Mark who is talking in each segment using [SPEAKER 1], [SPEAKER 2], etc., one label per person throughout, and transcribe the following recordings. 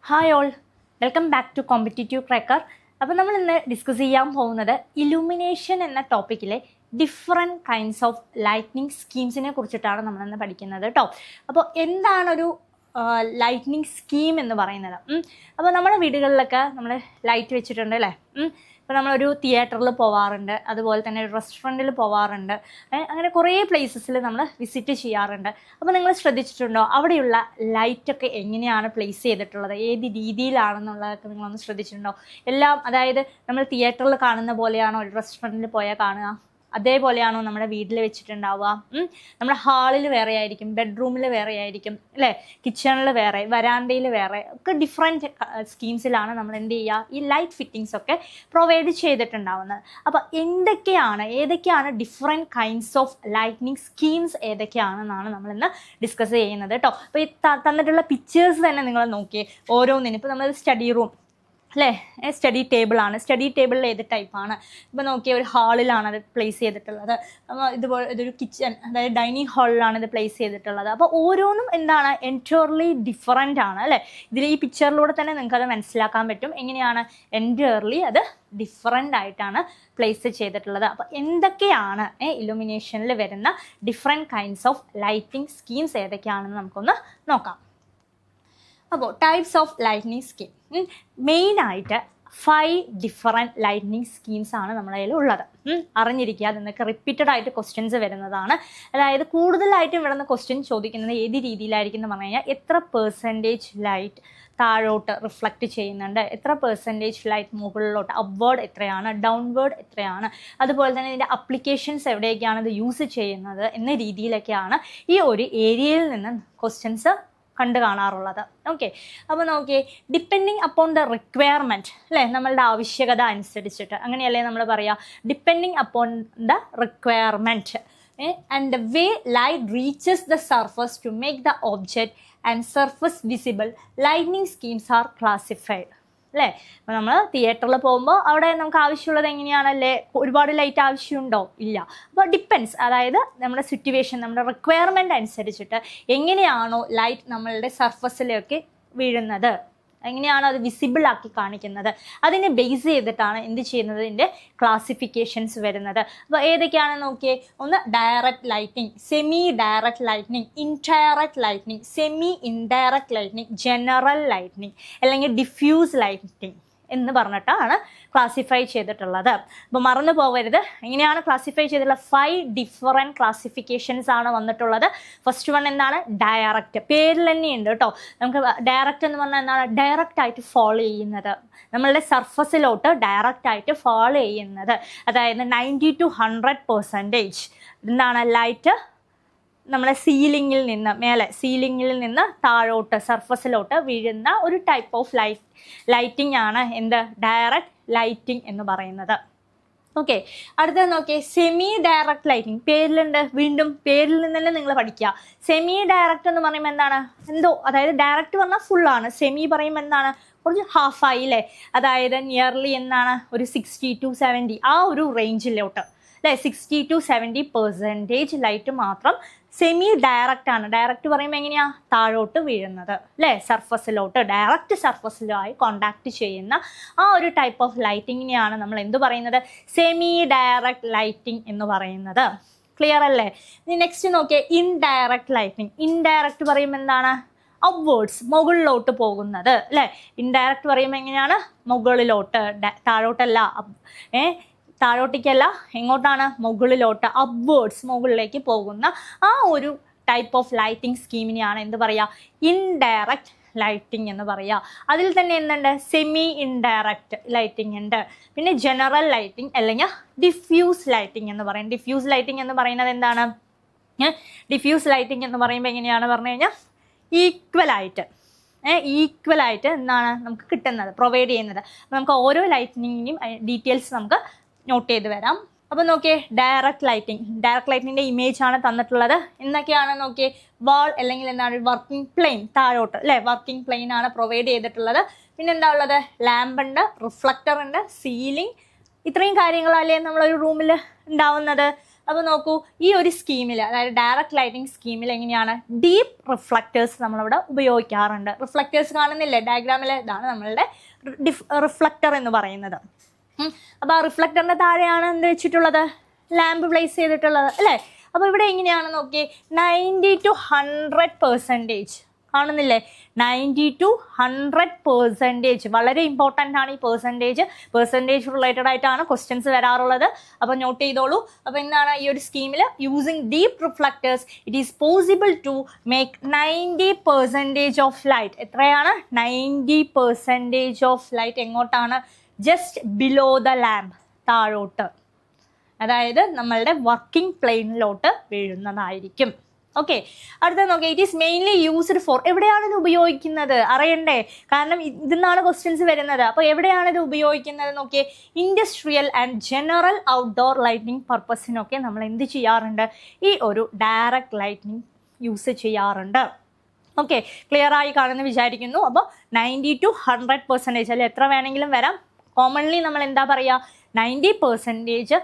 [SPEAKER 1] Hi all, welcome back to competitive cracker. അപ്പോൾ നമ്മൾ ഇന്ന് ഡിസ്കസ് ചെയ്യാൻ പോകുന്നത് ഇലുമിനേഷൻ എന്ന ടോപ്പിക്കിലെ ഡിഫറെൻറ്റ് കൈൻഡ്സ് ഓഫ് ലൈറ്റ്നിങ് സ്കീംസിനെ കുറിച്ചിട്ടാണ് നമ്മളിന്ന് പഠിക്കുന്നത് കേട്ടോ. അപ്പോൾ എന്താണൊരു ലൈറ്റ്നിങ് സ്കീം എന്ന് പറയുന്നത്? അപ്പോൾ നമ്മുടെ വീടുകളിലൊക്കെ നമ്മൾ ലൈറ്റ് വെച്ചിട്ടുണ്ട് അല്ലേ. ഇപ്പോൾ നമ്മളൊരു തിയേറ്ററിൽ പോവാറുണ്ട്, അതുപോലെ തന്നെ ഒരു റെസ്റ്റോറൻറ്റിൽ പോവാറുണ്ട്, അങ്ങനെ കുറേ പ്ലേസസിൽ നമ്മൾ വിസിറ്റ് ചെയ്യാറുണ്ട്. അപ്പോൾ നിങ്ങൾ ശ്രദ്ധിച്ചിട്ടുണ്ടോ അവിടെയുള്ള ലൈറ്റൊക്കെ എങ്ങനെയാണ് പ്ലേസ് ചെയ്തിട്ടുള്ളത്, ഏത് രീതിയിലാണെന്നുള്ളതൊക്കെ നിങ്ങളൊന്ന് ശ്രദ്ധിച്ചിട്ടുണ്ടോ? എല്ലാം അതായത് നമ്മൾ തിയേറ്ററിൽ കാണുന്ന പോലെയാണോ ഒരു റെസ്റ്റോറൻറ്റിൽ പോയാൽ കാണുക, അതേപോലെയാണോ നമ്മുടെ വീട്ടിൽ വെച്ചിട്ടുണ്ടാവുക? നമ്മുടെ ഹാളിൽ വേറെ ആയിരിക്കും, ബെഡ്റൂമിൽ വേറെ ആയിരിക്കും അല്ലേ, കിച്ചണിൽ വേറെ, വരാന്തയിൽ വേറെ ഒക്കെ ഡിഫറെൻറ്റ് സ്കീംസിലാണ് നമ്മൾ എന്ത് ചെയ്യുക, ഈ ലൈറ്റ് ഫിറ്റിങ്സ് ഒക്കെ പ്രൊവൈഡ് ചെയ്തിട്ടുണ്ടാവുന്നത്. അപ്പോൾ ഏതൊക്കെയാണ് different kinds of lightning schemes ഏതൊക്കെയാണെന്നാണ് നമ്മളിന്ന് ഡിസ്കസ് ചെയ്യുന്നത് കേട്ടോ. അപ്പോൾ ഈ തന്നിട്ടുള്ള പിക്ചേഴ്സ് തന്നെ നിങ്ങൾ നോക്കിയേ, ഓരോന്നിനും. ഇപ്പോൾ നമ്മൾ സ്റ്റഡി റൂം അല്ലേ, സ്റ്റഡി ടേബിളാണ്. സ്റ്റഡി ടേബിളിൽ ഏത് ടൈപ്പാണ്? ഇപ്പോൾ നോക്കിയ ഒരു ഹാളിലാണ് അത് പ്ലേസ് ചെയ്തിട്ടുള്ളത്. ഇതുപോലെ ഇതൊരു കിച്ചൺ, അതായത് ഡൈനിങ് ഹാളിലാണ് ഇത് പ്ലേസ് ചെയ്തിട്ടുള്ളത്. അപ്പോൾ ഓരോന്നും എന്താണ്, എൻറ്റയർലി ഡിഫറൻ്റ് ആണ് അല്ലേ. ഇതിൽ ഈ പിക്ചറിലൂടെ തന്നെ നിങ്ങൾക്കത് മനസ്സിലാക്കാൻ പറ്റും എങ്ങനെയാണ് എൻറ്റയർലി അത് ഡിഫറൻ്റ് ആയിട്ടാണ് പ്ലേസ് ചെയ്തിട്ടുള്ളത്. അപ്പോൾ എന്തൊക്കെയാണ് ഇലുമിനേഷനിൽ വരുന്ന different kinds of lighting schemes ഏതൊക്കെയാണെന്ന് നമുക്കൊന്ന് നോക്കാം. അപ്പോൾ ടൈപ്സ് ഓഫ് ലൈറ്റ്നിങ് സ്കീം, മെയിനായിട്ട് 5 ഡിഫറെൻറ്റ് ലൈറ്റ്നിങ് സ്കീംസ് ആണ് നമ്മുടെ കയ്യിൽ ഉള്ളത്. അറിഞ്ഞിരിക്കുക, അതിനൊക്കെ റിപ്പീറ്റഡ് ആയിട്ട് ക്വസ്റ്റ്യൻസ് വരുന്നതാണ്. അതായത് കൂടുതലായിട്ടും ഇവിടുന്ന് ക്വസ്റ്റ്യൻ ചോദിക്കുന്നത് ഏത് രീതിയിലായിരിക്കും എന്ന് പറഞ്ഞു കഴിഞ്ഞാൽ, എത്ര പെർസെൻറ്റേജ് ലൈറ്റ് താഴോട്ട് റിഫ്ലക്റ്റ് ചെയ്യുന്നുണ്ട്, എത്ര പെർസെൻറ്റേജ് ലൈറ്റ് മുകളിലോട്ട്, അപ്വേർഡ് എത്രയാണ്, ഡൗൺവേർഡ് എത്രയാണ്, അതുപോലെ തന്നെ ഇതിൻ്റെ അപ്ലിക്കേഷൻസ് എവിടെയൊക്കെയാണ് ഇത് യൂസ് ചെയ്യുന്നത് എന്ന രീതിയിലൊക്കെയാണ് ഈ ഒരു ഏരിയയിൽ നിന്ന് ക്വസ്റ്റ്യൻസ് കണ്ടു കാണാറുള്ളത്. ഓക്കെ, അപ്പോൾ നോക്കിയേ, ഡിപ്പെൻഡിങ് അപ്പോൺ ദ റിക്വയർമെൻറ്റ് അല്ലേ, നമ്മളുടെ ആവശ്യകത അനുസരിച്ചിട്ട്, അങ്ങനെയല്ലേ നമ്മൾ പറയുക, depending upon the requirement and the way light reaches the surface to make the object and surface visible, lighting schemes are classified അല്ലേ. അപ്പോൾ നമ്മൾ തിയേറ്ററിൽ പോകുമ്പോൾ അവിടെ നമുക്ക് ആവശ്യമുള്ളത് എങ്ങനെയാണല്ലേ, ഒരുപാട് ലൈറ്റ് ആവശ്യമുണ്ടോ? ഇല്ല. അപ്പോൾ ഡിപ്പെൻസ്, അതായത് നമ്മുടെ സിറ്റുവേഷൻ, നമ്മുടെ റിക്വയർമെൻറ്റ് അനുസരിച്ചിട്ട് എങ്ങനെയാണോ ലൈറ്റ് നമ്മളുടെ സർഫസിലേക്ക് വീഴുന്നത്, എങ്ങനെയാണോ അത് വിസിബിൾ ആക്കി കാണിക്കുന്നത്, അതിനെ ബേസ് ചെയ്തിട്ടാണ് എന്ത് ചെയ്യുന്നത്, ഇതിൻ്റെ ക്ലാസിഫിക്കേഷൻസ് വരുന്നത്. അപ്പോൾ ഏതൊക്കെയാണെന്ന് നോക്കിയേ, ഒന്ന് direct lighting, semi direct lightning, indirect lightning, semi indirect lightning, general lightning അല്ലെങ്കിൽ ഡിഫ്യൂസ് ലൈറ്റിംഗ് എന്ന് പറഞ്ഞിട്ടാണ് ക്ലാസിഫൈ ചെയ്തിട്ടുള്ളത്. അപ്പോൾ മറന്നു പോകരുത്, എങ്ങനെയാണ് ക്ലാസിഫൈ ചെയ്തിട്ടുള്ള 5 ഡിഫറെൻറ്റ് ക്ലാസിഫിക്കേഷൻസ് ആണ് വന്നിട്ടുള്ളത്. ഫസ്റ്റ് വൺ എന്താണ്, ഡയറക്റ്റ്. പേരിൽ തന്നെയുണ്ട് കേട്ടോ. നമുക്ക് ഡയറക്റ്റ് എന്ന് പറഞ്ഞാൽ എന്താണ്, ഡയറക്റ്റ് ആയിട്ട് ഫോളോ ചെയ്യുന്നത്, നമ്മളുടെ സർഫസിലോട്ട് ഡയറക്റ്റ് ആയിട്ട് ഫോളോ ചെയ്യുന്നത്. അതായത് 90 to 100% എന്താണ്, ലൈറ്റ് നമ്മളെ സീലിങ്ങിൽ നിന്ന്, മേലെ സീലിങ്ങിൽ നിന്ന് താഴോട്ട് സർഫസിലോട്ട് വീഴുന്ന ഒരു ടൈപ്പ് ഓഫ് ലൈറ്റിംഗ് ആണ് എന്ത്, ഡയറക്റ്റ് ലൈറ്റിംഗ് എന്ന് പറയുന്നത്. ഓക്കെ, അടുത്തത് നോക്കിയേ, സെമി ഡയറക്റ്റ് ലൈറ്റിംഗ്. പേരിലുണ്ട്, വീണ്ടും പേരിൽ നിന്ന് തന്നെ നിങ്ങൾ പഠിക്കുക. സെമി ഡയറക്റ്റ് എന്ന് പറയുമ്പോൾ എന്താണ്, അതായത് ഡയറക്റ്റ് പറഞ്ഞാൽ ഫുള്ളാണ്, സെമി പറയുമ്പോൾ എന്താണ്, കുറച്ച് ഹാഫായില്ലേ, അതായത് നിയർലി എന്താണ്, ഒരു 60 to 70 ആ ഒരു റേഞ്ചിലോട്ട് അല്ലേ, 60 to 70% ലൈറ്റ് മാത്രം സെമി ഡയറക്റ്റ് ആണ്. ഡയറക്റ്റ് പറയുമ്പോൾ എങ്ങനെയാ, താഴോട്ട് വീഴുന്നത് അല്ലേ, സർഫസിലോട്ട് ഡയറക്റ്റ് സർഫസിലുമായി കോണ്ടാക്ട് ചെയ്യുന്ന ആ ഒരു ടൈപ്പ് ഓഫ് ലൈറ്റിങ്ങിനെയാണ് നമ്മൾ എന്ത് പറയുന്നത്, സെമി ഡയറക്റ്റ് ലൈറ്റിംഗ് എന്ന് പറയുന്നത്. ക്ലിയർ അല്ലേ? ഇനി നെക്സ്റ്റ് നോക്കിയേ, ഇൻഡയറക്റ്റ് ലൈറ്റിംഗ്. ഇൻഡയറക്റ്റ് പറയുമ്പോൾ എന്താണ്, അപ്വേർഡ്സ്, മുകളിലോട്ട് പോകുന്നത് അല്ലേ. ഇൻഡയറക്റ്റ് പറയുമ്പോൾ എങ്ങനെയാണ്, മുകളിലോട്ട്, താഴോട്ടല്ല, താഴോട്ടേക്കല്ല, എങ്ങോട്ടാണ്, മുകളിലോട്ട്, അപ്വേർഡ്സ്, മുകളിലേക്ക് പോകുന്ന ആ ഒരു ടൈപ്പ് ഓഫ് ലൈറ്റിംഗ് സ്കീമിനെയാണ് എന്ത് പറയുക, ഇൻഡയറക്റ്റ് ലൈറ്റിംഗ് എന്ന് പറയുക. അതിൽ തന്നെ എന്തുണ്ട്, സെമി ഇൻഡയറക്റ്റ് ലൈറ്റിംഗ് ഉണ്ട്, പിന്നെ ജനറൽ ലൈറ്റിംഗ് അല്ലെങ്കിൽ ഡിഫ്യൂസ് ലൈറ്റിംഗ് എന്ന് പറയും. ഡിഫ്യൂസ് ലൈറ്റിംഗ് എന്ന് പറയുന്നത് എന്താണ്, ഡിഫ്യൂസ് ലൈറ്റിംഗ് എന്ന് പറയുമ്പോൾ എങ്ങനെയാണ് പറഞ്ഞു കഴിഞ്ഞാൽ, ഈക്വലായിട്ട് എന്താണ് നമുക്ക് കിട്ടുന്നത്, പ്രൊവൈഡ് ചെയ്യുന്നത്. നമുക്ക് ഓരോ ലൈറ്റിനിങ്ങിനും ഡീറ്റെയിൽസ് നമുക്ക് നോട്ട് ചെയ്ത് വരാം. അപ്പോൾ നോക്കിയേ, ഡയറക്റ്റ് ലൈറ്റിങ്ങിൻ്റെ ഇമേജ് ആണ് തന്നിട്ടുള്ളത്. എന്തൊക്കെയാണ് നോക്കിയേ, വാൾ അല്ലെങ്കിൽ എന്താണ്, വർക്കിംഗ് പ്ലെയിൻ, താഴോട്ട് അല്ലേ, വർക്കിംഗ് പ്ലെയിൻ ആണ് പ്രൊവൈഡ് ചെയ്തിട്ടുള്ളത്. പിന്നെ എന്താ ഉള്ളത്, ലാമ്പ് ഉണ്ട്, റിഫ്ലക്ടർ ഉണ്ട്, സീലിംഗ്, ഇത്രയും കാര്യങ്ങളല്ലേ നമ്മളൊരു റൂമിൽ ഉണ്ടാവുന്നത്. അപ്പോൾ നോക്കൂ, ഈ ഒരു സ്കീമിൽ, അതായത് ഡയറക്റ്റ് ലൈറ്റിംഗ് സ്കീമിൽ എങ്ങനെയാണ് ഡീപ്പ് റിഫ്ലക്റ്റേഴ്സ് നമ്മളിവിടെ ഉപയോഗിക്കാറുണ്ട്. റിഫ്ലക്റ്റേഴ്സ് കാണുന്നില്ലേ ഡയഗ്രാമിൽ? ഇതാണ് നമ്മളുടെ റിഫ്ലക്റ്റർ എന്ന് പറയുന്നത്. അപ്പോൾ ആ റിഫ്ലക്റ്ററിൻ്റെ താഴെയാണ് എന്ത് വെച്ചിട്ടുള്ളത്? ലാമ്പ് പ്ലേസ് ചെയ്തിട്ടുള്ളത് അല്ലേ? അപ്പോൾ ഇവിടെ എങ്ങനെയാണ് നോക്കിയേ, 90 to 100% കാണുന്നില്ലേ? 90 to 100%. വളരെ ഇമ്പോർട്ടൻ്റ് ആണ് ഈ പെർസെൻറ്റേജ് റിലേറ്റഡ് ആയിട്ടാണ് ക്വസ്റ്റ്യൻസ് വരാറുള്ളത്. അപ്പോൾ നോട്ട് ചെയ്തോളൂ. അപ്പോൾ എന്താണ് ഈ ഒരു സ്കീമിൽ using deep reflectors it is possible to make 90% of light. എത്രയാണ്? 90% ഓഫ് ലൈറ്റ് എങ്ങോട്ടാണ്? ജസ്റ്റ് ബിലോ ദ ലാമ്പ്, താഴോട്ട്, അതായത് നമ്മളുടെ വർക്കിംഗ് പ്ലെയിനിലോട്ട് വീഴുന്നതായിരിക്കും. ഓക്കെ, അടുത്ത നോക്കിയാൽ it is mainly used for, എവിടെയാണ് ഇത് ഉപയോഗിക്കുന്നത് അറിയണ്ടേ? കാരണം ഇതിന്നാണ് ക്വസ്റ്റ്യൻസ് വരുന്നത്. അപ്പോൾ എവിടെയാണ് ഇത് ഉപയോഗിക്കുന്നത് നോക്കിയേ, industrial and general outdoor lighting പർപ്പസിനൊക്കെ നമ്മൾ എന്ത് ചെയ്യാറുണ്ട്? ഈ ഒരു ഡയറക്റ്റ് ലൈറ്റിംഗ് യൂസ് ചെയ്യാറുണ്ട്. ഓക്കെ, ക്ലിയർ ആയി കാണുമെന്ന് വിചാരിക്കുന്നു. അപ്പോൾ 90 to 100% അല്ലെ, എത്ര വേണമെങ്കിലും വരാം. കോമൺലി നമ്മൾ എന്താ പറയുക, 90%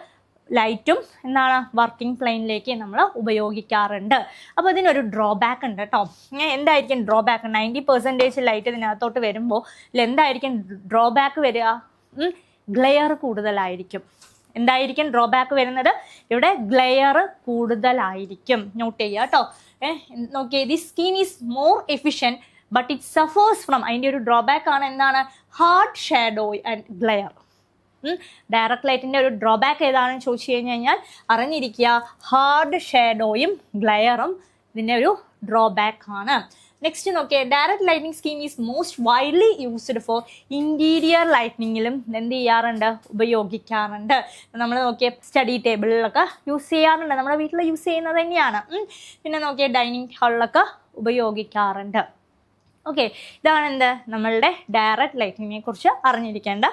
[SPEAKER 1] ലൈറ്റും എന്താണ് വർക്കിംഗ് പ്ലെയിനിലേക്ക് നമ്മൾ ഉപയോഗിക്കാറുണ്ട്. അപ്പോൾ ഇതിനൊരു ഡ്രോബാക്ക് ഉണ്ട് കേട്ടോ. എന്തായിരിക്കും ഡ്രോബാക്ക്? 90% ലൈറ്റ് ഇതിനകത്തോട്ട് വരുമ്പോൾ എന്തായിരിക്കും ഡ്രോബാക്ക് വരിക? ഗ്ലെയർ കൂടുതലായിരിക്കും. എന്തായിരിക്കും ഡ്രോബാക്ക് വരുന്നത്? ഇവിടെ ഗ്ലെയർ കൂടുതലായിരിക്കും. നോട്ട് ചെയ്യുക കേട്ടോ. നോക്കിയേ, the scheme is more efficient but it സഫേഴ്സ് from, അതിൻ്റെ ഒരു ഡ്രോബാക്ക് ആണ് എന്താണ്? Hard shadow and glare. Direct ലൈറ്റിൻ്റെ ഒരു ഡ്രോബാക്ക് ഏതാണെന്ന് ചോദിച്ചു കഴിഞ്ഞാൽ അറിഞ്ഞിരിക്കുക, ഹാർഡ് ഷാഡോയും ഗ്ലെയറും ഇതിൻ്റെ ഒരു ഡ്രോബാക്ക് ആണ്. നെക്സ്റ്റ് നോക്കിയേ, direct lighting scheme is most widely used for interior ലൈറ്റിങ്ങിലും എന്ത് ചെയ്യാറുണ്ട്? ഉപയോഗിക്കാറുണ്ട്. നമ്മൾ നോക്കിയ സ്റ്റഡി ടേബിളിലൊക്കെ യൂസ് ചെയ്യാറുണ്ട്, നമ്മുടെ വീട്ടിൽ യൂസ് ചെയ്യുന്നത് തന്നെയാണ്. പിന്നെ നോക്കിയ ഡൈനിങ് ഹാളിലൊക്കെ ഉപയോഗിക്കാറുണ്ട്. ഓക്കെ, ഇതാണ് എന്ത് നമ്മളുടെ ഡയറക്റ്റ് ലൈറ്റിങ്ങിനെ കുറിച്ച് അറിഞ്ഞിരിക്കേണ്ട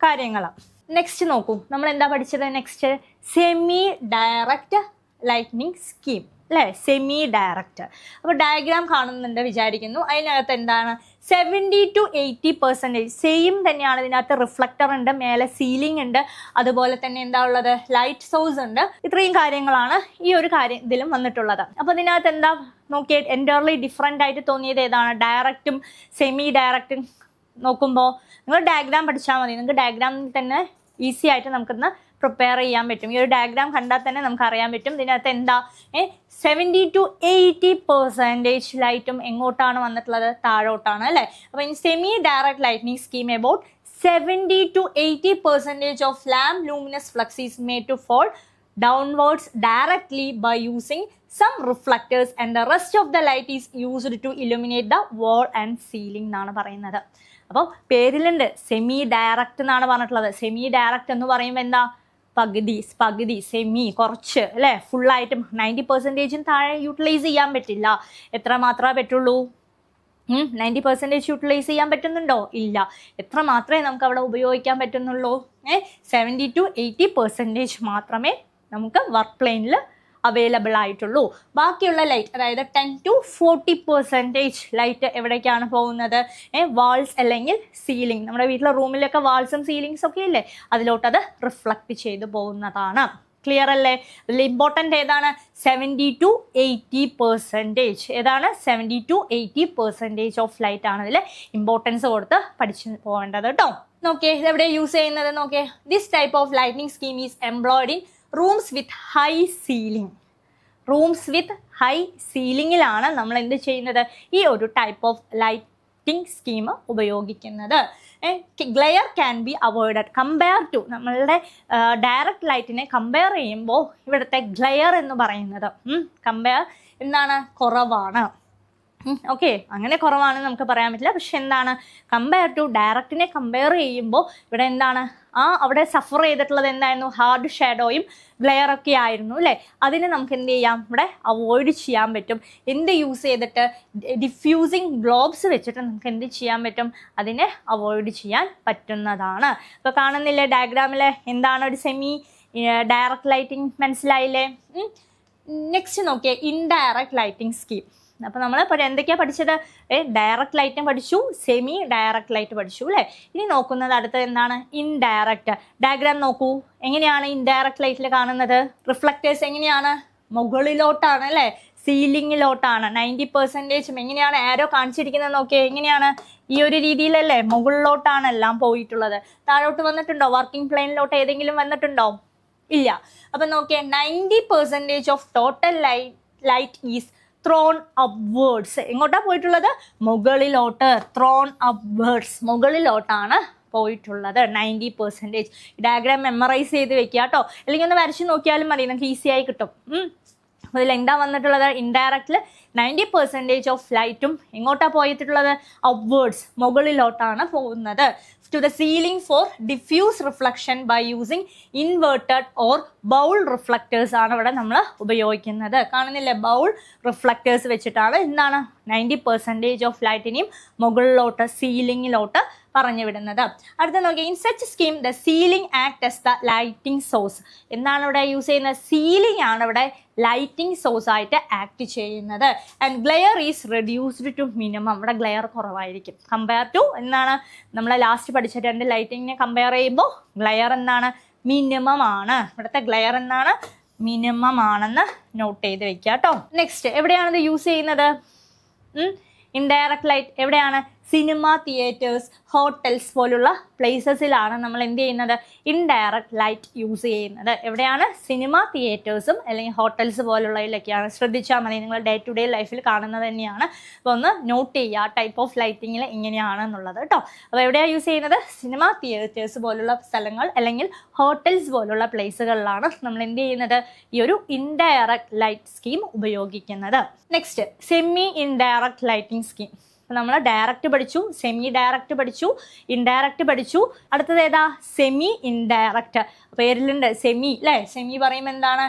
[SPEAKER 1] കാര്യങ്ങളാണ്. നെക്സ്റ്റ് നോക്കൂ, നമ്മൾ എന്താ പഠിച്ചത്? Next semi direct lightning scheme അല്ലേ, സെമി ഡയറക്റ്റ്. അപ്പോൾ ഡയഗ്രാം കാണുന്നുണ്ട് വിചാരിക്കുന്നു. അതിനകത്ത് എന്താണ് 70 to 80% സെയിം തന്നെയാണ്. ഇതിനകത്ത് റിഫ്ലക്ടർ ഉണ്ട്, മേലെ സീലിംഗ് ഉണ്ട്, അതുപോലെ തന്നെ എന്താ ഉള്ളത്? ലൈറ്റ് സോഴ്സ് ഉണ്ട്. ഇത്രയും കാര്യങ്ങളാണ് ഈ ഒരു ഇതിലും വന്നിട്ടുള്ളത്. അപ്പോൾ ഇതിനകത്ത് എന്താ നോക്കിയാൽ എൻറ്റയർലി ഡിഫറെൻ്റ് ആയിട്ട് തോന്നിയത് ഏതാണ്? ഡയറക്റ്റും സെമി ഡയറക്റ്റും നോക്കുമ്പോൾ നിങ്ങൾ ഡയഗ്രാം പഠിച്ചാൽ മതി. നിങ്ങൾക്ക് ഡയഗ്രാമിൽ തന്നെ ഈസി ആയിട്ട് നമുക്കൊന്ന് പ്രിപ്പയർ ചെയ്യാൻ പറ്റും. ഈ ഒരു ഡയഗ്രാം കണ്ടാൽ തന്നെ നമുക്ക് അറിയാൻ പറ്റും. ഇതിനകത്ത് എന്താ 70 to 80% ലൈറ്റും എങ്ങോട്ടാണ് വന്നിട്ടുള്ളത്? താഴോട്ടാണ് അല്ലേ. അപ്പോൾ in semi direct lighting scheme about 70 to 80% of lamp luminous flux is made to fall downwards directly by using some reflectors and the rest of the light is used to illuminate the wall and ceiling എന്നാണ് പറയുന്നത്. അപ്പോൾ പേരിലുണ്ട് semi direct എന്നാണ് പറഞ്ഞിട്ടുള്ളത്. Semi direct എന്ന് പറയുമ്പോൾ എന്താ? പകുതി semi, കുറച്ച് അല്ലേ. ഫുള്ളായിട്ടും 90% താഴെ യൂട്ടിലൈസ് ചെയ്യാൻ പറ്റില്ല. എത്ര മാത്രമേ പറ്റുള്ളൂ? 90% യൂട്ടിലൈസ് ചെയ്യാൻ പറ്റുന്നുണ്ടോ? ഇല്ല. എത്ര മാത്രമേ നമുക്ക് അവിടെ ഉപയോഗിക്കാൻ പറ്റുന്നുള്ളൂ? 70 to 80% മാത്രമേ നമുക്ക് വർക്ക് പ്ലെയിനിൽ അവൈലബിൾ ആയിട്ടുള്ളൂ. ബാക്കിയുള്ള ലൈറ്റ്, അതായത് 10 to 40% ലൈറ്റ് എവിടേക്കാണ് പോകുന്നത്? വാൾസ് അല്ലെങ്കിൽ സീലിംഗ്. നമ്മുടെ വീട്ടിലെ റൂമിലൊക്കെ വാൾസും സീലിങ്സും ഒക്കെ ഇല്ലേ, അതിലോട്ടത് റിഫ്ലക്റ്റ് ചെയ്ത് പോകുന്നതാണ്. ക്ലിയർ അല്ലേ? അതിൽ ഇമ്പോർട്ടൻ്റ് ഏതാണ്? 70 to 80%. ഏതാണ്? 70 to 80% ഓഫ് ലൈറ്റ് ആണ് ഇതിൽ ഇമ്പോർട്ടൻസ് കൊടുത്ത് പഠിച്ചു പോകേണ്ടത് കേട്ടോ. നോക്കിയേ, ഇതെവിടെ യൂസ് ചെയ്യുന്നത് നോക്കിയേ. This type of lighting scheme is employed in rooms with high ceiling. Rooms with high സീലിംഗിലാണ് നമ്മൾ എന്ത് ചെയ്യുന്നത്? ഈ ഒരു ടൈപ്പ് ഓഫ് ലൈറ്റിംഗ് സ്കീം ഉപയോഗിക്കുന്നത്. Glare can be avoided compare to, നമ്മളുടെ ഡയറക്റ്റ് ലൈറ്റിനെ കമ്പയർ ചെയ്യുമ്പോൾ ഇവിടുത്തെ ഗ്ലെയർ എന്ന് പറയുന്നത് കമ്പയർ എന്താണ്? കുറവാണ്. ഓക്കെ, അങ്ങനെ കുറവാണെന്ന് നമുക്ക് പറയാൻ പറ്റില്ല. പക്ഷെ എന്താണ്? കമ്പയർ ടു ഡയറക്റ്റിനെ കമ്പയർ ചെയ്യുമ്പോൾ ഇവിടെ എന്താണ്? അവിടെ സഫർ ചെയ്തിട്ടുള്ളത് എന്തായിരുന്നു? ഹാർഡ് ഷാഡോയും ഗ്ലെയറൊക്കെ ആയിരുന്നു അല്ലേ. അതിനെ നമുക്ക് എന്ത് ചെയ്യാം? ഇവിടെ അവോയ്ഡ് ചെയ്യാൻ പറ്റും. എന്ത് യൂസ് ചെയ്തിട്ട്? ഡിഫ്യൂസിങ് ഗ്ലോബ്സ് വെച്ചിട്ട് നമുക്ക് എന്ത് ചെയ്യാൻ പറ്റും? അതിനെ അവോയ്ഡ് ചെയ്യാൻ പറ്റുന്നതാണ്. ഇപ്പോൾ കാണുന്നില്ലേ ഡയഗ്രാമിൽ എന്താണ് ഒരു സെമി ഡയറക്റ്റ് ലൈറ്റിംഗ്? മനസ്സിലായില്ലേ? നെക്സ്റ്റ് നോക്കിയേ, ഇൻഡയറക്റ്റ് ലൈറ്റിംഗ് സ്കീം. അപ്പോൾ നമ്മൾ എന്തൊക്കെയാണ് പഠിച്ചത്? ഡയറക്റ്റ് ലൈറ്റും പഠിച്ചു, സെമി ഡയറക്റ്റ് ലൈറ്റ് പഠിച്ചു അല്ലേ. ഇനി നോക്കുന്നത് അടുത്തത് എന്താണ്? ഇൻഡയറക്റ്റ്. ഡയഗ്രാം നോക്കൂ. എങ്ങനെയാണ് ഇൻഡയറക്റ്റ് ലൈറ്റിൽ കാണുന്നത്? റിഫ്ലക്റ്റേഴ്സ് എങ്ങനെയാണ്? മുകളിലോട്ടാണ് അല്ലേ, സീലിങ്ങിലോട്ടാണ്. 90% എങ്ങനെയാണ് ആരോ കാണിച്ചിരിക്കുന്നത് നോക്കിയേ, എങ്ങനെയാണ്? ഈ ഒരു രീതിയിലല്ലേ, മുകളിലോട്ടാണ് എല്ലാം പോയിട്ടുള്ളത്. താഴോട്ട് വന്നിട്ടുണ്ടോ? വർക്കിംഗ് പ്ലെയിനിലോട്ട് ഏതെങ്കിലും വന്നിട്ടുണ്ടോ? ഇല്ല. അപ്പം നോക്കിയേ, 90% of total light is thrown upwards. എങ്ങോട്ടാ പോയിട്ടുള്ളത്? മുകളിലോട്ട്. ത്രോൺ അപ്വേർഡ്സ്, മുകളിലോട്ടാണ് പോയിട്ടുള്ളത് 90%. ഡയഗ്രാം മെമ്മറൈസ് ചെയ്ത് വെക്കുക കേട്ടോ, അല്ലെങ്കിൽ ഒന്ന് വരച്ച് നോക്കിയാലും മതി, നമുക്ക് ഈസി ആയി കിട്ടും. അതിൽ എന്താ വന്നിട്ടുള്ളത്? ഇൻഡയറക്റ്റിൽ 90% ഓഫ് ലൈറ്റും എങ്ങോട്ടാണ് പോയിട്ടുള്ളത്? അപ്വേർഡ്സ്, മുകളിലോട്ടാണ് പോകുന്നത്. To the ceiling for diffuse reflection by using inverted or bowl reflectors ആണ് ഇവിടെ നമ്മൾ ഉപയോഗിക്കുന്നത്. കാണുന്നില്ലേ, ബൗൾ റിഫ്ലക്റ്റേഴ്സ് വെച്ചിട്ടാണ് എന്താണ് 90% ഓഫ് ലൈറ്റിനെയും മുകളിലോട്ട്, സീലിങ്ങിലോട്ട് പറഞ്ഞു വിടുന്നത്. അടുത്ത നോക്കി, in such scheme the ceiling act as the lighting source. എന്താണ് ഇവിടെ യൂസ് ചെയ്യുന്നത്? സീലിംഗ് ആണ് ഇവിടെ ലൈറ്റിംഗ് സോഴ്സ് ആയിട്ട് ആക്ട് ചെയ്യുന്നത്. And glare is reduced to minimum. ഇവിടെ ഗ്ലെയർ കുറവായിരിക്കും കമ്പയർ ടു എന്താണ് നമ്മൾ ലാസ്റ്റ് പഠിച്ച രണ്ട് ലൈറ്റിങ്ങിനെ കമ്പയർ ചെയ്യുമ്പോൾ ഗ്ലെയർ എന്താണ്? മിനിമം ആണ്. ഇവിടുത്തെ ഗ്ലെയർ എന്താണ്? മിനിമം ആണെന്ന് നോട്ട് ചെയ്ത് വെക്കുക കേട്ടോ. നെക്സ്റ്റ്, എവിടെയാണിത് യൂസ് ചെയ്യുന്നത്? ഇൻഡയറക്റ്റ് ലൈറ്റ് എവിടെയാണ്? സിനിമ തിയേറ്റേഴ്സ്, ഹോട്ടൽസ് പോലുള്ള പ്ലേസസിലാണ് നമ്മൾ എന്ത് ചെയ്യുന്നത്? ഇൻഡയറക്റ്റ് ലൈറ്റ് യൂസ് ചെയ്യുന്നത്. എവിടെയാണ്? സിനിമ തിയേറ്റേഴ്സും അല്ലെങ്കിൽ ഹോട്ടൽസ് പോലുള്ളതിലൊക്കെയാണ്. ശ്രദ്ധിച്ചാൽ മതി, നിങ്ങൾ ഡേ ടു ഡേ ലൈഫിൽ കാണുന്നത് തന്നെയാണ്. അപ്പോൾ ഒന്ന് നോട്ട് ചെയ്യുക ടൈപ്പ് ഓഫ് ലൈറ്റിങ്ങിൽ എങ്ങനെയാണെന്നുള്ളത് കേട്ടോ. അപ്പോൾ എവിടെയാണ് യൂസ് ചെയ്യുന്നത്? സിനിമ തിയേറ്റേഴ്സ് പോലുള്ള സ്ഥലങ്ങൾ അല്ലെങ്കിൽ ഹോട്ടൽസ് പോലുള്ള പ്ലേസുകളിലാണ് നമ്മൾ എന്ത് ചെയ്യുന്നത്? ഈ ഒരു ഇൻഡയറക്റ്റ് ലൈറ്റ് സ്കീം ഉപയോഗിക്കുന്നത്. Next, semi indirect lighting scheme. അപ്പോൾ നമ്മൾ ഡയറക്റ്റ് പഠിച്ചു, സെമി ഡയറക്റ്റ് പഠിച്ചു, ഇൻഡയറക്റ്റ് പഠിച്ചു. അടുത്തത് ഏതാ? Semi indirect. പേരിലുണ്ട് സെമി അല്ലേ. സെമി പറയുമ്പോൾ എന്താണ്?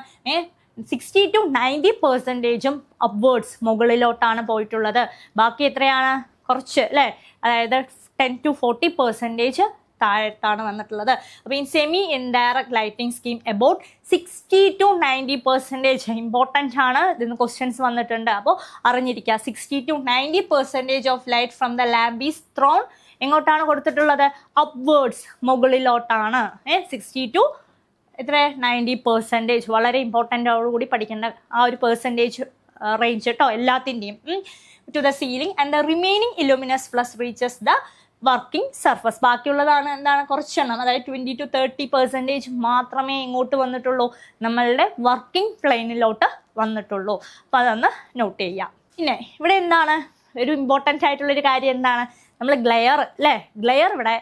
[SPEAKER 1] 60 to 90% അപ്വേർഡ്സ്, മുകളിലോട്ടാണ് പോയിട്ടുള്ളത്. ബാക്കി എത്രയാണ്? കുറച്ച് അല്ലേ, അതായത് 10 to 40% താഴത്താണ് വന്നിട്ടുള്ളത്. അപ്പോൾ ഈ semi indirect lighting scheme about 60 to 90% important ആണ്. ഇതിന് ക്വസ്റ്റ്യൻസ് വന്നിട്ടുണ്ട്, അപ്പോൾ അറിഞ്ഞിരിക്കുക. 60 to 90% of light from the lamp is thrown. എങ്ങോട്ടാണ് കൊടുത്തിട്ടുള്ളത്? അപ്വേർഡ്സ്, മുകളിലോട്ടാണ്. 60 to 90%, വളരെ ഇമ്പോർട്ടൻ്റ് ആയോടുകൂടി പഠിക്കേണ്ട ആ ഒരു പെർസെൻറ്റേജ് റേഞ്ച് കേട്ടോ എല്ലാത്തിൻ്റെയും. To the ceiling and the remaining illuminous flux reaches the working surface. ബാക്കിയുള്ളതാണ് എന്താണ്? കുറച്ചെണ്ണം, അതായത് 20 to 30% മാത്രമേ ഇങ്ങോട്ട് വന്നിട്ടുള്ളൂ, നമ്മളുടെ വർക്കിംഗ് പ്ലെയിനിലോട്ട് വന്നിട്ടുള്ളൂ. അപ്പോൾ അതൊന്ന് നോട്ട് ചെയ്യാം. പിന്നെ ഇവിടെ എന്താണ് ഒരു ഇമ്പോർട്ടൻ്റ് ആയിട്ടുള്ളൊരു കാര്യം? എന്താണ്? നമ്മൾ ഗ്ലെയർ അല്ലേ, ഗ്ലെയർ ഇവിടെ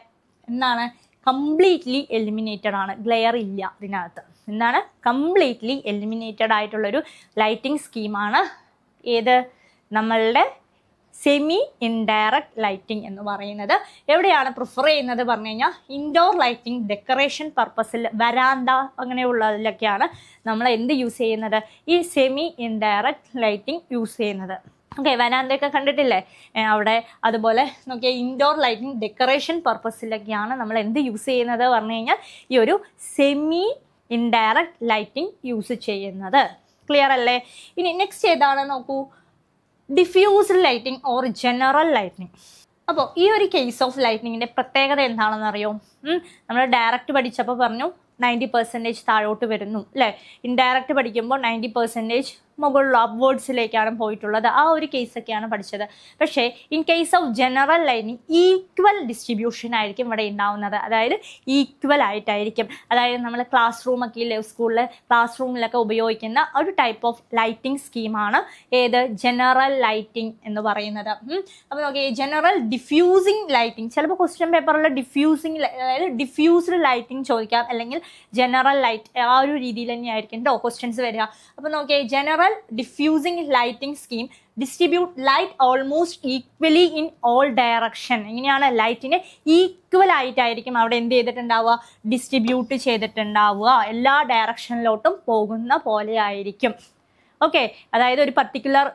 [SPEAKER 1] എന്താണ്? കംപ്ലീറ്റ്ലി എലിമിനേറ്റഡ് ആണ്. ഗ്ലെയർ ഇല്ല ഇതിനകത്ത്. എന്താണ്? കംപ്ലീറ്റ്ലി എലിമിനേറ്റഡ് ആയിട്ടുള്ളൊരു ലൈറ്റിംഗ് സ്കീമാണ് ഏത്? നമ്മളുടെ സെമി ഇൻഡയറക്റ്റ് ലൈറ്റിംഗ് എന്ന് പറയുന്നത്. എവിടെയാണ് പ്രിഫർ ചെയ്യുന്നത് പറഞ്ഞു കഴിഞ്ഞാൽ ഇൻഡോർ ലൈറ്റിംഗ്, ഡെക്കറേഷൻ പർപ്പസിൽ, വരാന്ത അങ്ങനെയുള്ളതിലൊക്കെയാണ് നമ്മൾ എന്ത് യൂസ് ചെയ്യുന്നത്? ഈ സെമി ഇൻഡയറക്റ്റ് ലൈറ്റിംഗ് യൂസ് ചെയ്യുന്നത്. ഓക്കെ, വരാന്തയൊക്കെ കണ്ടിട്ടില്ലേ അവിടെ? അതുപോലെ നോക്കിയാൽ ഇൻഡോർ ലൈറ്റിംഗ്, ഡെക്കറേഷൻ പർപ്പസിലൊക്കെയാണ് നമ്മൾ എന്ത് യൂസ് ചെയ്യുന്നത് പറഞ്ഞു കഴിഞ്ഞാൽ ഈ ഒരു സെമി ഇൻഡയറക്റ്റ് ലൈറ്റിംഗ് യൂസ് ചെയ്യുന്നത്. ക്ലിയർ അല്ലേ? ഇനി നെക്സ്റ്റ് ഏതാണ് നോക്കൂ, diffused lighting or general lighting. അപ്പോൾ ഈ ഒരു കേസ് ഓഫ് ലൈറ്റിങ്ങിൻ്റെ പ്രത്യേകത എന്താണെന്ന് അറിയോ? നമ്മൾ ഡയറക്റ്റ് പഠിച്ചപ്പോൾ പറഞ്ഞു 90% താഴോട്ട് വരുന്നു അല്ലേ. ഇൻഡയറക്റ്റ് പഠിക്കുമ്പോൾ 90% മുകളിൽ അപ്വേർഡ്സിലേക്കാണ് പോയിട്ടുള്ളത്. ആ ഒരു കേസൊക്കെയാണ് പഠിച്ചത്. പക്ഷേ in case of general lighting equal distribution ആയിരിക്കും ഇവിടെ ഉണ്ടാവുന്നത്. അതായത് ഈക്വൽ ആയിട്ടായിരിക്കും. അതായത് നമ്മൾ ക്ലാസ് റൂമൊക്കെ ഇല്ലേ, സ്കൂളിൽ ക്ലാസ് റൂമിലൊക്കെ ഉപയോഗിക്കുന്ന ഒരു ടൈപ്പ് ഓഫ് ലൈറ്റിംഗ് സ്കീമാണ് ഏത്? ജനറൽ ലൈറ്റിംഗ് എന്ന് പറയുന്നത്. അപ്പോൾ നോക്കിയേ, ജനറൽ ഡിഫ്യൂസിങ് ലൈറ്റിംഗ്. ചിലപ്പോൾ ക്വസ്റ്റ്യൻ പേപ്പറിൽ ഡിഫ്യൂസിങ്, അതായത് ഡിഫ്യൂസ്ഡ് ലൈറ്റിംഗ് ചോദിക്കാം, അല്ലെങ്കിൽ ജനറൽ ലൈറ്റ്, ആ ഒരു രീതിയിൽ തന്നെയായിരിക്കും കേട്ടോ ക്വസ്റ്റ്യൻസ് വരിക. അപ്പോൾ നോക്കിയേ, general diffusing lighting scheme distribute light almost equally in all direction. എങ്ങനെയാണ്? ലൈറ്റിനെ ഈക്വൽ ആയിട്ടായിരിക്കും അവിടെ എന്ത് ചെയ്തിട്ടുണ്ടാവുക? ഡിസ്ട്രിബ്യൂട്ട് ചെയ്തിട്ടുണ്ടാവുക. എല്ലാ ഡയറക്ഷനിലോട്ടും പോകുന്ന പോലെ ആയിരിക്കും. ഓക്കെ, അതായത് ഒരു പർട്ടിക്കുലർ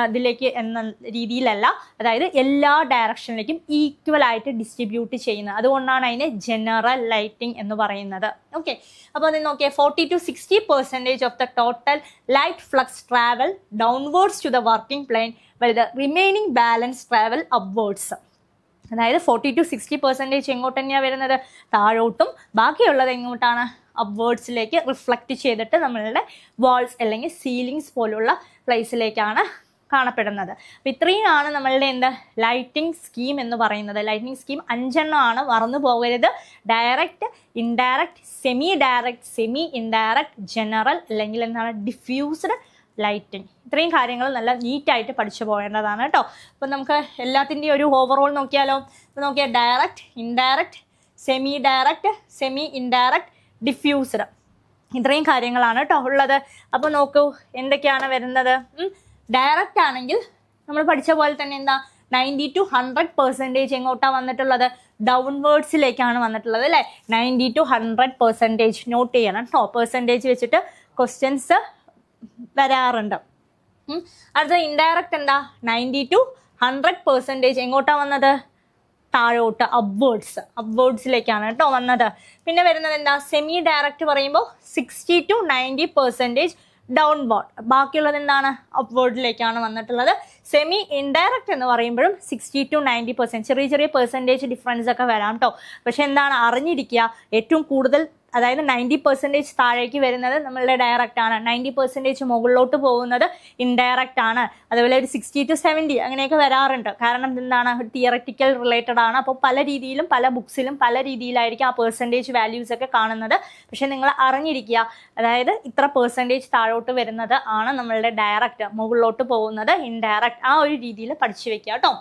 [SPEAKER 1] ഇതിലേക്ക് എന്ന രീതിയിലല്ല, അതായത് എല്ലാ ഡയറക്ഷനിലേക്കും ഈക്വൽ ആയിട്ട് ഡിസ്ട്രിബ്യൂട്ട് ചെയ്യുന്നത്. അതുകൊണ്ടാണ് അതിനെ ജനറൽ ലൈറ്റിംഗ് എന്ന് പറയുന്നത്. ഓക്കെ, അപ്പോൾ അത് നോക്കിയാൽ 40 to 60% of the total light flux travel downwards to the working plane വലുത്. Remaining balance travel upwards. അതായത് 40-60% എങ്ങോട്ട് തന്നെയാണ് വരുന്നത്? താഴോട്ടും. ബാക്കിയുള്ളത് എങ്ങോട്ടാണ്? അപ്വേർഡ്സിലേക്ക് റിഫ്ലക്റ്റ് ചെയ്തിട്ട് നമ്മളുടെ വാൾസ് അല്ലെങ്കിൽ സീലിങ്സ് പോലുള്ള പ്ലേസിലേക്കാണ് കാണപ്പെടുന്നത്. അപ്പോൾ ഇത്രയുമാണ് നമ്മളുടെ ലൈറ്റിംഗ് സ്കീം എന്ന് പറയുന്നത്. ലൈറ്റിംഗ് സ്കീം 5 എണ്ണമാണ്, മറന്നു പോകരുത്. Direct, indirect, semi direct, semi indirect, general അല്ലെങ്കിൽ ഡിഫ്യൂസ്ഡ് ലൈറ്റിംഗ്. ഇത്രയും കാര്യങ്ങൾ നല്ല നീറ്റായിട്ട് പഠിച്ചു പോകേണ്ടതാണ് കേട്ടോ. അപ്പോൾ നമുക്ക് എല്ലാത്തിൻ്റെയും ഒരു ഓവറോൾ നോക്കിയാലോ? ഇപ്പോൾ നോക്കിയാൽ direct, indirect, semi direct, semi indirect, diffused, ഇത്രയും കാര്യങ്ങളാണ് കേട്ടോ ഉള്ളത്. അപ്പോൾ നോക്കൂ എന്തൊക്കെയാണ് വരുന്നത്. ഡയറക്റ്റ് ആണെങ്കിൽ നമ്മൾ പഠിച്ച പോലെ തന്നെ 90-100% എങ്ങോട്ടാണ് വന്നിട്ടുള്ളത്? ഡൗൺവേർഡ്സിലേക്കാണ് വന്നിട്ടുള്ളത് അല്ലേ? 90-100% നോട്ട് ചെയ്യണം കേട്ടോ. പെർസെൻറ്റേജ് വെച്ചിട്ട് ക്വസ്റ്റ്യൻസ് വരാറുണ്ട്. അടുത്ത ഇൻഡയറക്റ്റ് 90-100% എങ്ങോട്ടാണ് വന്നത്? താഴോട്ട്, അപ്വേർഡ്സിലേക്കാണ് കേട്ടോ വന്നത്. പിന്നെ വരുന്നത് സെമി ഡയറക്റ്റ് പറയുമ്പോൾ 60-90% ഡൗൺവേർഡ്, ബാക്കിയുള്ളത് അപ്വേർഡിലേക്കാണ് വന്നിട്ടുള്ളത്. സെമി ഇൻഡയറക്റ്റ് എന്ന് പറയുമ്പോഴും 60-90%, ചെറിയ ചെറിയ പെർസെൻറ്റേജ് ഡിഫറൻസ് ഒക്കെ വരാം കേട്ടോ. പക്ഷെ അറിഞ്ഞിരിക്കുക, ഏറ്റവും കൂടുതൽ അതായത് 90% താഴേക്ക് വരുന്നത് നമ്മളുടെ ഡയറക്റ്റ് ആണ്, 90% മുകളിലോട്ട് പോകുന്നത് ഇൻഡയറക്റ്റ് ആണ്. അതുപോലെ ഒരു 60-70 അങ്ങനെയൊക്കെ വരാറുണ്ട്. കാരണം തിയററ്റിക്കൽ റിലേറ്റഡ് ആണ്. അപ്പോൾ പല രീതിയിലും പല ബുക്സിലും പല രീതിയിലായിരിക്കും ആ പെർസെൻറ്റേജ് വാല്യൂസ് ഒക്കെ കാണുന്നത്. പക്ഷെ നിങ്ങൾ അറിഞ്ഞിരിക്കുക, അതായത് ഇത്ര പെർസെൻറ്റേജ് താഴോട്ട് വരുന്നത് ആണ് നമ്മളുടെ ഡയറക്റ്റ്, മുകളിലോട്ട് പോകുന്നത് ഇൻഡയറക്റ്റ്. ആ ഒരു രീതിയിൽ പഠിച്ചു വെക്കുക കേട്ടോ.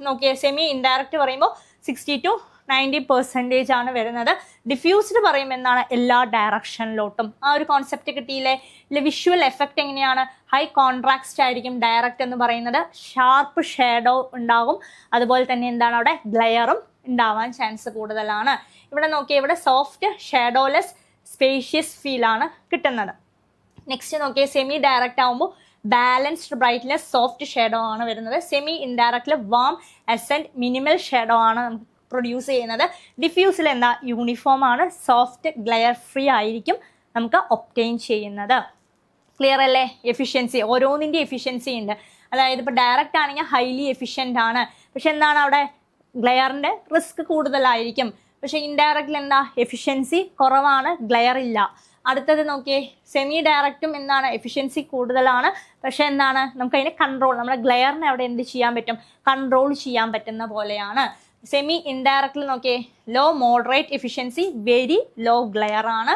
[SPEAKER 1] നോക്കിയേ, സെമി ഇൻഡയറക്റ്റ് പറയുമ്പോൾ 60-90% ആണ് വരുന്നത്. ഡിഫ്യൂസ്ഡ് പറയുമ്പോൾ എല്ലാ ഡയറക്ഷനിലോട്ടും. ആ ഒരു കോൺസെപ്റ്റ് കിട്ടിയില്ലേ? വിഷ്വൽ എഫക്റ്റ് എങ്ങനെയാണ്? ഹൈ കോൺട്രാസ്റ്റ് ആയിരിക്കും ഡയറക്റ്റ് എന്ന് പറയുന്നത്. ഷാർപ്പ് ഷേഡോ ഉണ്ടാകും. അതുപോലെ തന്നെ അവിടെ ഗ്ലെയറും ഉണ്ടാവാൻ ചാൻസ് കൂടുതലാണ്. ഇവിടെ നോക്കിയേ, ഇവിടെ സോഫ്റ്റ് ഷേഡോലെസ് സ്പേഷ്യസ് ഫീലാണ് കിട്ടുന്നത്. നെക്സ്റ്റ് നോക്കിയേ, സെമി ഡയറക്റ്റ് ആകുമ്പോൾ ബാലൻസ്ഡ് ബ്രൈറ്റ്നെസ്, സോഫ്റ്റ് ഷേഡോ ആണ് വരുന്നത്. സെമി ഇൻഡയറക്റ്റിൽ വാം എസെന്റ്, മിനിമൽ ഷേഡോ ആണ് നമുക്ക് പ്രൊഡ്യൂസ് ചെയ്യുന്നത്. ഡിഫ്യൂസിൽ യൂണിഫോം ആണ്, സോഫ്റ്റ് ഗ്ലെയർ ഫ്രീ ആയിരിക്കും നമുക്ക് ഒബ്റ്റെയിൻ ചെയ്യുന്നത്. ക്ലിയർ അല്ലേ? എഫിഷ്യൻസി, ഓരോന്നിൻ്റെ എഫിഷ്യൻസി ഉണ്ട്. അതായത് ഇപ്പോൾ ഡയറക്റ്റ് ആണെങ്കിൽ ഹൈലി എഫിഷ്യൻ്റ് ആണ്, പക്ഷെ അവിടെ ഗ്ലെയറിൻ്റെ റിസ്ക് കൂടുതലായിരിക്കും. പക്ഷെ ഇൻഡയറക്റ്റിൽ എഫിഷ്യൻസി കുറവാണ്, ഗ്ലെയർ ഇല്ല. അടുത്തത് നോക്കിയേ, സെമി ഡയറക്റ്റും എഫിഷ്യൻസി കൂടുതലാണ്, പക്ഷെ നമുക്ക് അതിനെ കൺട്രോൾ, നമ്മുടെ ഗ്ലെയറിനെ അവിടെ എന്ത് ചെയ്യാൻ പറ്റും? കൺട്രോൾ ചെയ്യാൻ പറ്റുന്ന പോലെയാണ്. സെമി ഇൻഡയറക്റ്റിൽ നോക്കിയേ, low moderate efficiency, very low glare ആണ്.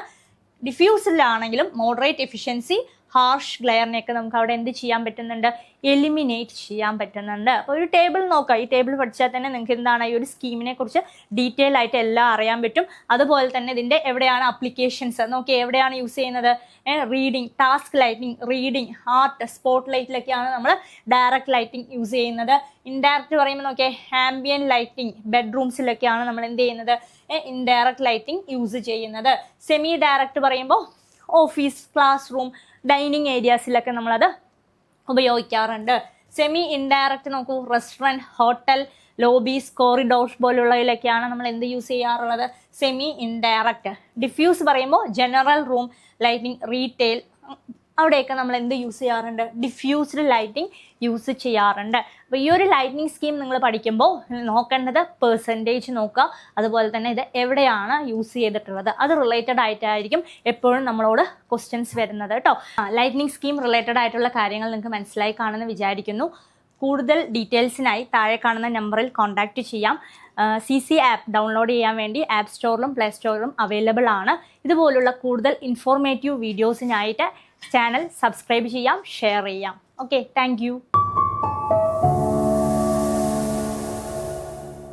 [SPEAKER 1] ഡിഫ്യൂസിലാണെങ്കിലും മോഡറേറ്റ് എഫിഷ്യൻസി, ഹാർഷ് ഗ്ലെയറിനെയൊക്കെ നമുക്ക് അവിടെ എന്ത് ചെയ്യാൻ പറ്റുന്നുണ്ട്? എലിമിനേറ്റ് ചെയ്യാൻ പറ്റുന്നുണ്ട്. അപ്പോൾ ഒരു ടേബിൾ നോക്കാം. ഈ ടേബിൾ പഠിച്ചാൽ തന്നെ നിങ്ങൾക്ക് ഈ ഒരു സ്കീമിനെ കുറിച്ച് ഡീറ്റെയിൽ ആയിട്ട് എല്ലാം അറിയാൻ പറ്റും. അതുപോലെ തന്നെ ഇതിൻ്റെ എവിടെയാണ് അപ്ലിക്കേഷൻസ് നോക്കി, എവിടെയാണ് യൂസ് ചെയ്യുന്നത്? Reading, task lighting, reading, art, spot ലൈറ്റിലൊക്കെയാണ് നമ്മൾ ഡയറക്റ്റ് ലൈറ്റിംഗ് യൂസ് ചെയ്യുന്നത്. ഇൻഡയറക്റ്റ് പറയുമ്പോൾ നോക്കിയേ, ആംബിയൻ ലൈറ്റിംഗ്, ബെഡ്റൂംസിലൊക്കെയാണ് നമ്മൾ എന്ത് ചെയ്യുന്നത്? ഇൻഡയറക്റ്റ് ലൈറ്റിംഗ് യൂസ് ചെയ്യുന്നത്. സെമി ഡയറക്റ്റ് പറയുമ്പോൾ ഓഫീസ്, ക്ലാസ് റൂം, ഡൈനിങ് ഏരിയാസിലൊക്കെ നമ്മളത് ഉപയോഗിക്കാറുണ്ട്. സെമി ഇൻഡയറക്റ്റ് നോക്കൂ, റെസ്റ്റോറൻറ്റ്, ഹോട്ടൽ, ലോബീസ്, കോറിഡോർസ് പോലുള്ളതിലൊക്കെയാണ് നമ്മൾ എന്ത് യൂസ് ചെയ്യാറുള്ളത്? Semi indirect. ഡിഫ്യൂസ് പറയുമ്പോൾ ജനറൽ റൂം ലൈറ്റിംഗ്, റീറ്റെയിൽ, അവിടെയൊക്കെ നമ്മൾ എന്ത് യൂസ് ചെയ്യാറുണ്ട്? ഡിഫ്യൂസ്ഡ് ലൈറ്റിംഗ് യൂസ് ചെയ്യാറുണ്ട്. അപ്പോൾ ഈ ഒരു ലൈറ്റിംഗ് സ്കീം നിങ്ങൾ പഠിക്കുമ്പോൾ നോക്കേണ്ടത് പെർസെൻറ്റേജ് നോക്കുക, അതുപോലെ തന്നെ ഇത് എവിടെയാണ് യൂസ് ചെയ്തിട്ടുള്ളത്, അത് റിലേറ്റഡ് ആയിട്ടായിരിക്കും എപ്പോഴും നമ്മളോട് ക്വസ്റ്റ്യൻസ് വരുന്നത് കേട്ടോ. ലൈറ്റിംഗ് സ്കീം റിലേറ്റഡ് ആയിട്ടുള്ള കാര്യങ്ങൾ നിങ്ങൾക്ക് മനസ്സിലായി കാണുമെന്ന് വിചാരിക്കുന്നു. കൂടുതൽ ഡീറ്റെയിൽസിനായി താഴെ കാണുന്ന നമ്പറിൽ കോൺടാക്റ്റ് ചെയ്യാം. CC ആപ്പ് ഡൗൺലോഡ് ചെയ്യാൻ വേണ്ടി ആപ്പ് സ്റ്റോറിലും പ്ലേ സ്റ്റോറിലും അവൈലബിൾ ആണ്. ഇതുപോലുള്ള കൂടുതൽ ഇൻഫോർമേറ്റീവ് വീഡിയോസിനായിട്ട് ചാനൽ സബ്സ്ക്രൈബ് ചെയ്യാം, ഷെയർ ചെയ്യാം. Okay, thank you.